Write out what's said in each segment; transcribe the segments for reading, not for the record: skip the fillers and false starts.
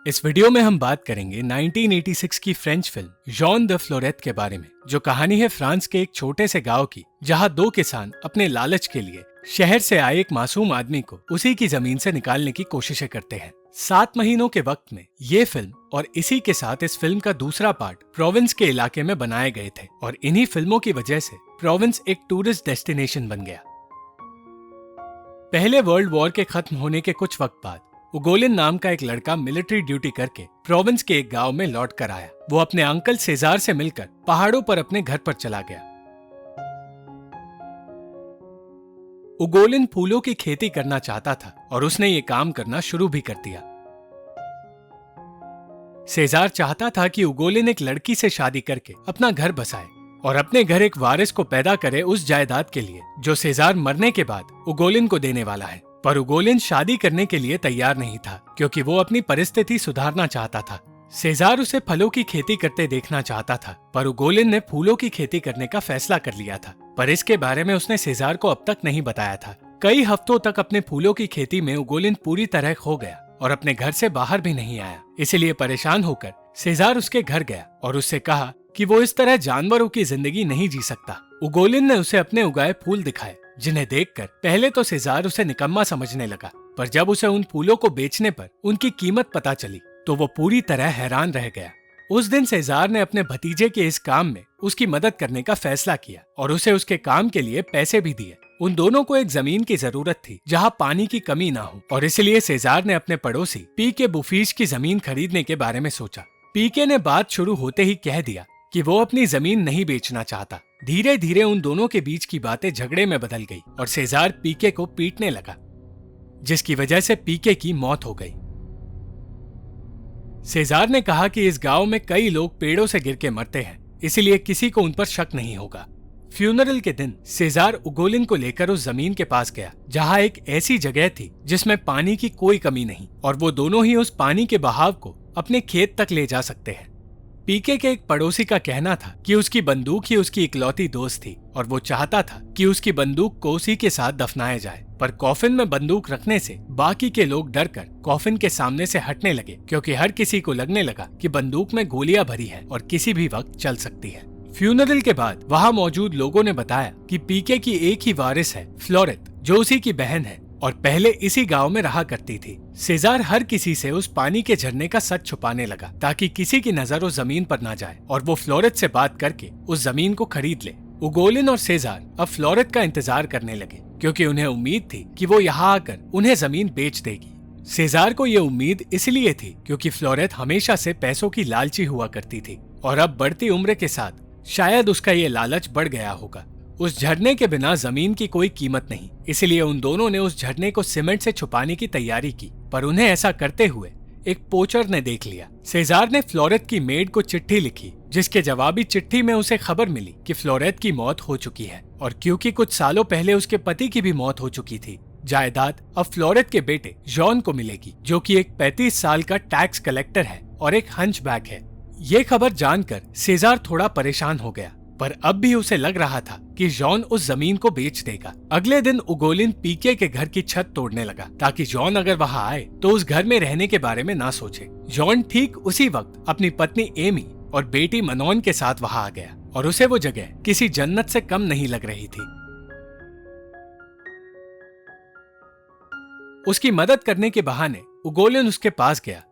इस वीडियो में हम बात करेंगे 1986 की French film Jean de Florette के बारे में, जो कहानी है फ्रांस के एक छोटे से गांव की, जहां दो किसान अपने लालच के लिए शहर से आए एक मासूम आदमी को उसी की जमीन से निकालने की कोशिशें करते हैं। 7 महीनों के वक्त में ये फिल्म और इसी के साथ इस फिल्म का दूसरा पार्ट प्रोविंस के इलाके में बनाए गए थे और इन्हीं फिल्मों की वजह से प्रोविंस एक टूरिस्ट डेस्टिनेशन बन गया। पहले वर्ल्ड वॉर के खत्म होने के कुछ वक्त बाद उगोलिन नाम का एक लड़का मिलिट्री ड्यूटी करके प्रोविंस के एक गांव में लौट कर आया। वो अपने अंकल सेजार से मिलकर पहाड़ों पर अपने घर पर चला गया। उगोलिन फूलों की खेती करना चाहता था और उसने ये काम करना शुरू भी कर दिया। सेजार चाहता था कि उगोलिन एक लड़की से शादी करके अपना घर बसाए और अपने घर एक वारिस को पैदा करे उस जायदाद के लिए जो सेजार मरने के बाद उगोलिन को देने वाला है। पर उगोलिन शादी करने के लिए तैयार नहीं था क्योंकि वो अपनी परिस्थिति सुधारना चाहता था। सेजार उसे फलों की खेती करते देखना चाहता था, पर उगोलिन ने फूलों की खेती करने का फैसला कर लिया था। पर इसके बारे में उसने सेजार को अब तक नहीं बताया था। कई हफ्तों तक अपने फूलों की खेती में उगोलिन पूरी तरह खो गया और अपने घर से बाहर भी नहीं आया। इसलिए परेशान होकर सेजार उसके घर गया और उससे कहा कि वो इस तरह जानवरों की जिंदगी नहीं जी सकता। उगोलिन ने उसे अपने उगाए फूल दिखाए, जिन्हें देखकर पहले तो सेजार उसे निकम्मा समझने लगा, पर जब उसे उन फूलों को बेचने पर उनकी कीमत पता चली तो वो पूरी तरह हैरान रह गया। उस दिन सेजार ने अपने भतीजे के इस काम में उसकी मदद करने का फैसला किया और उसे उसके काम के लिए पैसे भी दिए। उन दोनों को एक जमीन की जरूरत थी जहां पानी की कमी ना हो और इसलिए सेजार ने अपने पड़ोसी पीके बुफीश की जमीन खरीदने के बारे में सोचा। पीके ने बात शुरू होते ही कह दिया कि वो अपनी जमीन नहीं बेचना चाहता। धीरे धीरे उन दोनों के बीच की बातें झगड़े में बदल गई और सेजार पीके को पीटने लगा, जिसकी वजह से पीके की मौत हो गई। सेजार ने कहा कि इस गांव में कई लोग पेड़ों से गिर के मरते हैं, इसलिए किसी को उन पर शक नहीं होगा। फ्यूनरल के दिन सेजार उगोलिन को लेकर उस जमीन के पास गया जहां एक ऐसी जगह थी जिसमें पानी की कोई कमी नहीं और वो दोनों ही उस पानी के बहाव को अपने खेत तक ले जा सकते हैं। पीके के एक पड़ोसी का कहना था कि उसकी बंदूक ही उसकी इकलौती दोस्त थी और वो चाहता था कि उसकी बंदूक को उसी के साथ दफनाया जाए। पर कॉफिन में बंदूक रखने से बाकी के लोग डरकर कॉफिन के सामने से हटने लगे, क्योंकि हर किसी को लगने लगा कि बंदूक में गोलियां भरी है और किसी भी वक्त चल सकती है। फ्यूनरल के बाद वहां मौजूद लोगों ने बताया कि पीके की एक ही वारिस है, फ्लोरेट, जो उसी की बहन है और पहले इसी गांव में रहा करती थी। सेजार हर किसी से उस पानी के झरने का सच छुपाने लगा ताकि किसी की नजर उस जमीन पर ना जाए और वो फ्लोरेट से बात करके उस जमीन को खरीद ले। उगोलिन और सेजार अब फ्लोरेट का इंतजार करने लगे क्योंकि उन्हें उम्मीद थी कि वो यहाँ आकर उन्हें जमीन बेच देगी। सेजार को ये उम्मीद इसलिए थी क्योंकि फ्लोरेट हमेशा से पैसों की लालची हुआ करती थी और अब बढ़ती उम्र के साथ शायद उसका ये लालच बढ़ गया होगा। उस झरने के बिना जमीन की कोई कीमत नहीं, इसलिए उन दोनों ने उस झरने को सीमेंट से छुपाने की तैयारी की, पर उन्हें ऐसा करते हुए एक पोचर ने देख लिया। सेजार ने फ्लोरेट की मेड को चिट्ठी लिखी, जिसके जवाबी चिट्ठी में उसे खबर मिली कि फ्लोरेट की मौत हो चुकी है और क्योंकि कुछ सालों पहले उसके पति की भी मौत हो चुकी थी, जायदाद अब फ्लोरेट के बेटे जॉन को मिलेगी, जो कि एक 35 साल का टैक्स कलेक्टर है और एक हंचबैक है। ये खबर जानकर सेजार थोड़ा परेशान हो गया, पर अब भी उसे लग रहा था कि जॉन उस जमीन को बेच देगा। अगले दिन उगोलिन पीके के घर की छत तोड़ने लगा ताकि जॉन अगर वहां आए तो उस घर में रहने के बारे में ना सोचे। जॉन ठीक उसी वक्त अपनी पत्नी एमी और बेटी मनोन के साथ वहां आ गया और उसे वो जगह किसी जन्नत से कम नहीं लग रही थी। उसकी मदद करने के बहाने उगोलिन उसके पास गया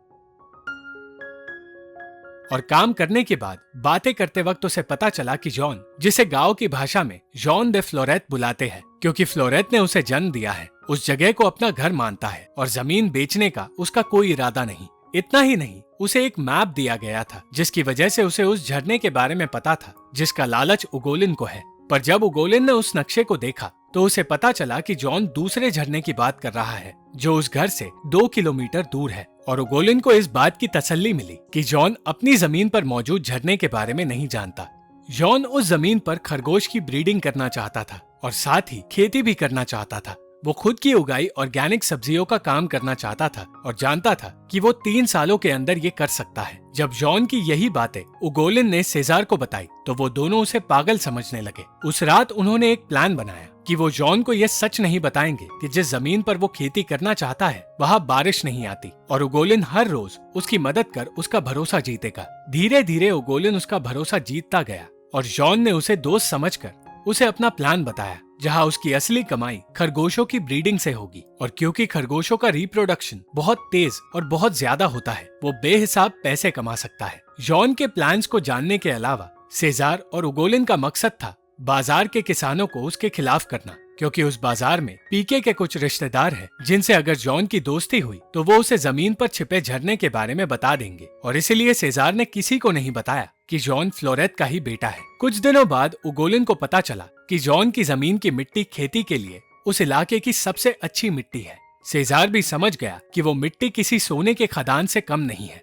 और काम करने के बाद बातें करते वक्त उसे पता चला कि जॉन, जिसे गांव की भाषा में जॉन दे फ्लोरेट बुलाते हैं क्योंकि फ्लोरेट ने उसे जन्म दिया है, उस जगह को अपना घर मानता है और जमीन बेचने का उसका कोई इरादा नहीं। इतना ही नहीं, उसे एक मैप दिया गया था जिसकी वजह से उसे उस झरने के बारे में पता था जिसका लालच उगोलिन को है। पर जब उगोलिन ने उस नक्शे को देखा तो उसे पता चला कि जॉन दूसरे झरने की बात कर रहा है जो उस घर से 2 किलोमीटर दूर है और उगोलिन को इस बात की तसल्ली मिली कि जॉन अपनी जमीन पर मौजूद झरने के बारे में नहीं जानता। जॉन उस जमीन पर खरगोश की ब्रीडिंग करना चाहता था और साथ ही खेती भी करना चाहता था। वो खुद की उगाई ऑर्गेनिक सब्जियों का काम करना चाहता था और जानता था कि वो 3 सालों के अंदर ये कर सकता है। जब जॉन की यही बातें उगोलिन ने सेजार को बताई तो वो दोनों उसे पागल समझने लगे। उस रात उन्होंने एक प्लान बनाया कि वो जॉन को यह सच नहीं बताएंगे कि जिस जमीन पर वो खेती करना चाहता है वहाँ बारिश नहीं आती, और उगोलिन हर रोज उसकी मदद कर उसका भरोसा जीतेगा। धीरे धीरे उगोलिन उसका भरोसा जीतता गया और जॉन ने उसे दोस्त समझकर उसे अपना प्लान बताया, जहाँ उसकी असली कमाई खरगोशों की ब्रीडिंग से होगी। और क्योंकि खरगोशों का रिप्रोडक्शन बहुत तेज और बहुत ज्यादा होता है, वो बेहिसाब पैसे कमा सकता है। जॉन के प्लान्स को जानने के अलावा सेजार और उगोलिन का मकसद था बाजार के किसानों को उसके खिलाफ करना, क्योंकि उस बाजार में पीके के कुछ रिश्तेदार हैं जिनसे अगर जॉन की दोस्ती हुई तो वो उसे जमीन पर छिपे झरने के बारे में बता देंगे। और इसीलिए सेजार ने किसी को नहीं बताया कि जॉन फ्लोरेट का ही बेटा है। कुछ दिनों बाद उगोलिन को पता चला कि जॉन की जमीन की मिट्टी खेती के लिए उस इलाके की सबसे अच्छी मिट्टी है। सेजार भी समझ गया कि वो मिट्टी किसी सोने के खदान से कम नहीं है।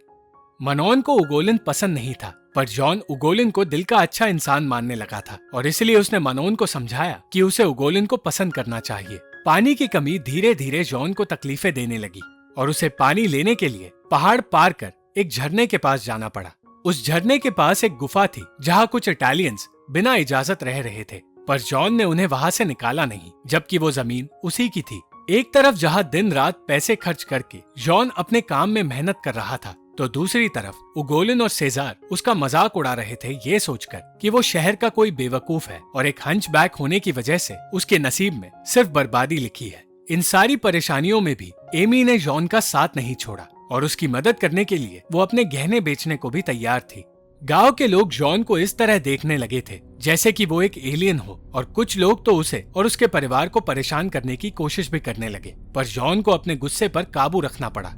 मनोन को उगोलिन पसंद नहीं था, पर जॉन उगोलिन को दिल का अच्छा इंसान मानने लगा था और इसलिए उसने मनोन को समझाया कि उसे उगोलिन को पसंद करना चाहिए। पानी की कमी धीरे धीरे जॉन को तकलीफें देने लगी और उसे पानी लेने के लिए पहाड़ पार कर एक झरने के पास जाना पड़ा। उस झरने के पास एक गुफा थी जहाँ कुछ इटालियंस बिना इजाजत रह रहे थे, पर जॉन ने उन्हें वहाँ से निकाला नहीं, जबकि वो जमीन उसी की थी। एक तरफ जहाँ दिन रात पैसे खर्च करके जॉन अपने काम में मेहनत कर रहा था, तो दूसरी तरफ उगोलिन और सेजार उसका मजाक उड़ा रहे थे, ये सोचकर कि वो शहर का कोई बेवकूफ है और एक हंचबैक होने की वजह से उसके नसीब में सिर्फ बर्बादी लिखी है। इन सारी परेशानियों में भी एमी ने जॉन का साथ नहीं छोड़ा और उसकी मदद करने के लिए वो अपने गहने बेचने को भी तैयार थी। गांव के लोग जॉन को इस तरह देखने लगे थे जैसे कि वो एक एलियन हो, और कुछ लोग तो उसे और उसके परिवार को परेशान करने की कोशिश भी करने लगे, पर जॉन को अपने गुस्से पर काबू रखना पड़ा।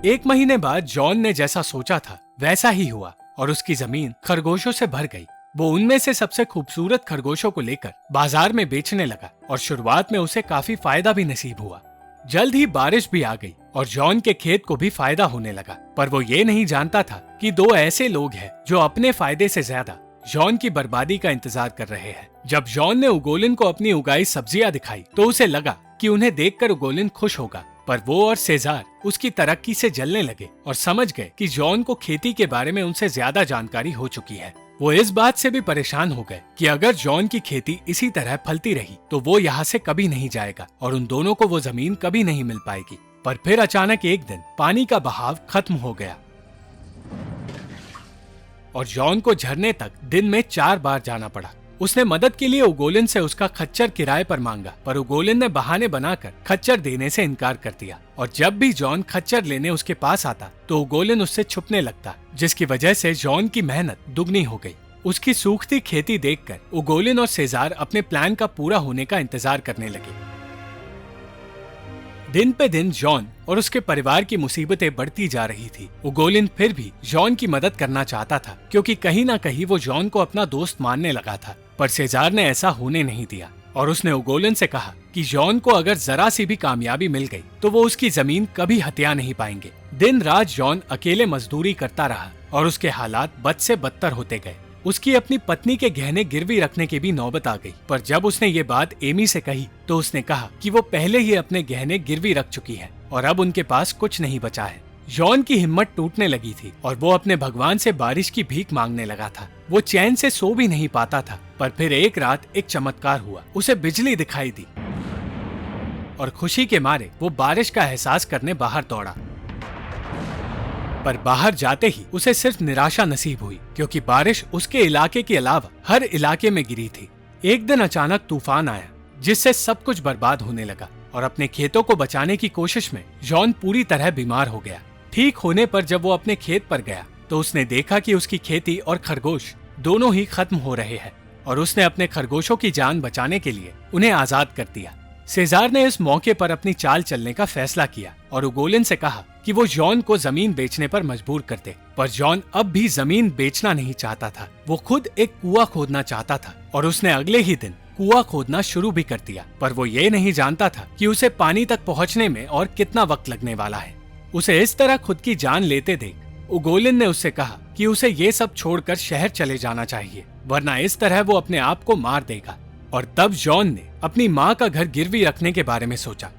एक महीने बाद जॉन ने जैसा सोचा था वैसा ही हुआ और उसकी जमीन खरगोशों से भर गई। वो उनमें से सबसे खूबसूरत खरगोशों को लेकर बाजार में बेचने लगा और शुरुआत में उसे काफी फायदा भी नसीब हुआ। जल्द ही बारिश भी आ गई और जॉन के खेत को भी फायदा होने लगा, पर वो ये नहीं जानता था कि दो ऐसे लोग हैं जो अपने फायदे से ज्यादा जॉन की बर्बादी का इंतजार कर रहे हैं। जब जॉन ने उगोलिन को अपनी उगाई सब्जियां दिखाई तो उसे लगा कि उन्हें देखकर उगोलिन खुश होगा, पर वो और सेजार उसकी तरक्की से जलने लगे और समझ गए कि जॉन को खेती के बारे में उनसे ज्यादा जानकारी हो चुकी है। वो इस बात से भी परेशान हो गए कि अगर जॉन की खेती इसी तरह फलती रही तो वो यहाँ से कभी नहीं जाएगा और उन दोनों को वो जमीन कभी नहीं मिल पाएगी। पर फिर अचानक एक दिन पानी का बहाव खत्म हो गया और जॉन को झरने तक दिन में 4 बार जाना पड़ा। उसने मदद के लिए उगोलिन से उसका खच्चर किराए पर मांगा, पर उगोलिन ने बहाने बनाकर खच्चर देने से इनकार कर दिया और जब भी जॉन खच्चर लेने उसके पास आता तो उगोलिन उससे छुपने लगता, जिसकी वजह से जॉन की मेहनत दुगनी हो गई। उसकी सूखती खेती देखकर उगोलिन और सेजार अपने प्लान का पूरा होने का इंतजार करने लगे। दिन पे दिन जॉन और उसके परिवार की मुसीबतें बढ़ती जा रही थी। उगोलिन फिर भी जॉन की मदद करना चाहता था क्योंकि कहीं ना कहीं वो जॉन को अपना दोस्त मानने लगा था, पर सेजार ने ऐसा होने नहीं दिया और उसने उगोलिन से कहा कि जॉन को अगर जरा सी भी कामयाबी मिल गई तो वो उसकी जमीन कभी हथिया नहीं पाएंगे। दिन रात जॉन अकेले मजदूरी करता रहा और उसके हालात बद से बदतर होते गए। उसकी अपनी पत्नी के गहने गिरवी रखने की भी नौबत आ गई, पर जब उसने ये बात एमी से कही तो उसने कहा कि वो पहले ही अपने गहने गिरवी रख चुकी है और अब उनके पास कुछ नहीं बचा है। जॉन की हिम्मत टूटने लगी थी और वो अपने भगवान से बारिश की भीख मांगने लगा था। वो चैन से सो भी नहीं पाता था, पर फिर एक रात एक चमत्कार हुआ। उसे बिजली दिखाई दी और खुशी के मारे वो बारिश का एहसास करने बाहर दौड़ा, पर बाहर जाते ही उसे सिर्फ निराशा नसीब हुई क्योंकि बारिश उसके इलाके के अलावा हर इलाके में गिरी थी। एक दिन अचानक तूफान आया जिससे सब कुछ बर्बाद होने लगा और अपने खेतों को बचाने की कोशिश में जॉन पूरी तरह बीमार हो गया। ठीक होने पर जब वो अपने खेत पर गया तो उसने देखा कि उसकी खेती और खरगोश दोनों ही खत्म हो रहे हैं और उसने अपने खरगोशों की जान बचाने के लिए उन्हें आजाद कर दिया। सेजार ने इस मौके पर अपनी चाल चलने का फैसला किया और उगोलिन से कहा कि वो जॉन को जमीन बेचने पर मजबूर कर दे, पर जॉन अब भी जमीन बेचना नहीं चाहता था। वो खुद एक कुआं खोदना चाहता था और उसने अगले ही दिन कुआं खोदना शुरू भी कर दिया, पर वो ये नहीं जानता था कि उसे पानी तक पहुंचने में और कितना वक्त लगने वाला है। उसे इस तरह खुद की जान लेते देख उगोलिन ने उससे कहा कि उसे ये सब छोड़कर शहर चले जाना चाहिए, वरना इस तरह वो अपने आप को मार देगा। और तब जॉन ने अपनी माँ का घर गिरवी रखने के बारे में सोचा।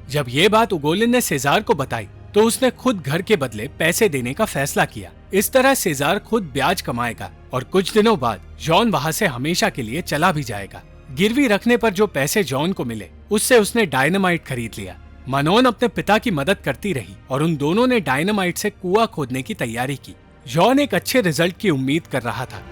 जब ये बात उगोलिन ने सेजार को बताई तो उसने खुद घर के बदले पैसे देने का फैसला किया। इस तरह सेजार खुद ब्याज कमाएगा और कुछ दिनों बाद जॉन वहाँ से हमेशा के लिए चला भी जाएगा। गिरवी रखने पर जो पैसे जॉन को मिले उससे उसने डायनामाइट खरीद लिया। मनोन अपने पिता की मदद करती रही और उन दोनों ने डायनामाइट से कुआं खोदने की तैयारी की। जॉन एक अच्छे रिजल्ट की उम्मीद कर रहा था।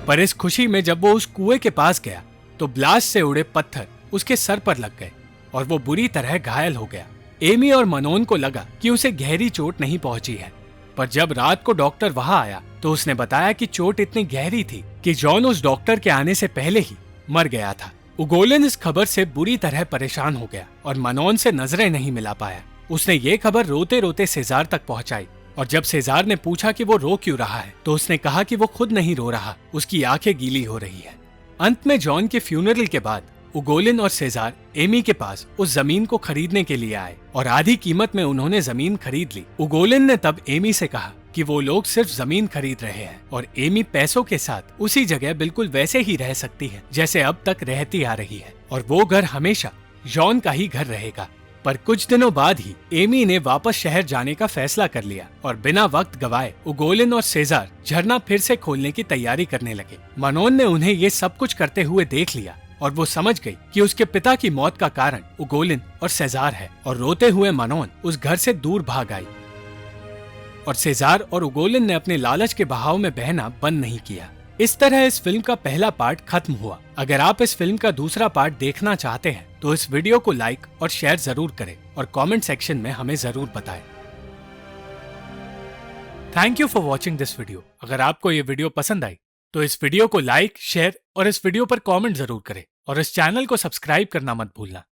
पर इस खुशी में जब वो उस कुएं के पास गया तो ब्लास्ट से उड़े पत्थर उसके सर पर लग गए और वो बुरी तरह घायल हो गया। एमी और मनोन को लगा कि उसे गहरी चोट नहीं पहुंची है, पर जब रात को डॉक्टर वहां आया तो उसने बताया कि चोट इतनी गहरी थी कि जॉन उस डॉक्टर के आने से पहले ही मर गया था। उगोलिन इस खबर से बुरी तरह परेशान हो गया और मनोन से नजरें नहीं मिला पाया। उसने ये खबर रोते रोते सेजार तक पहुंचाई और जब सेजार ने पूछा कि वो रो क्यों रहा है तो उसने कहा कि वो खुद नहीं रो रहा, उसकी आंखें गीली हो रही है। अंत में जॉन के फ्यूनरल के बाद उगोलिन और सेजार एमी के पास उस जमीन को खरीदने के लिए आए और आधी कीमत में उन्होंने जमीन खरीद ली। उगोलिन ने तब एमी से कहा कि वो लोग सिर्फ जमीन खरीद रहे हैं और एमी पैसों के साथ उसी जगह बिल्कुल वैसे ही रह सकती है जैसे अब तक रहती आ रही है और वो घर हमेशा जॉन का ही घर रहेगा। पर कुछ दिनों बाद ही एमी ने वापस शहर जाने का फैसला कर लिया और बिना वक्त गवाए उगोलिन और सेजार झरना फिर से खोलने की तैयारी करने लगे। मनोन ने उन्हें ये सब कुछ करते हुए देख लिया और वो समझ गई कि उसके पिता की मौत का कारण उगोलिन और सेजार है और रोते हुए मनोन उस घर से दूर भाग आई और सेजार और उगोलिन ने अपने लालच के बहाव में बहना बंद नहीं किया। इस तरह इस फिल्म का पहला पार्ट खत्म हुआ। अगर आप इस फिल्म का दूसरा पार्ट देखना चाहते हैं तो इस वीडियो को लाइक और शेयर जरूर करें और कमेंट सेक्शन में हमें जरूर बताएं। Thank you for watching this video. अगर आपको ये वीडियो पसंद आई तो इस वीडियो को लाइक, शेयर और इस वीडियो पर कमेंट जरूर करें और इस चैनल को सब्सक्राइब करना मत भूलना।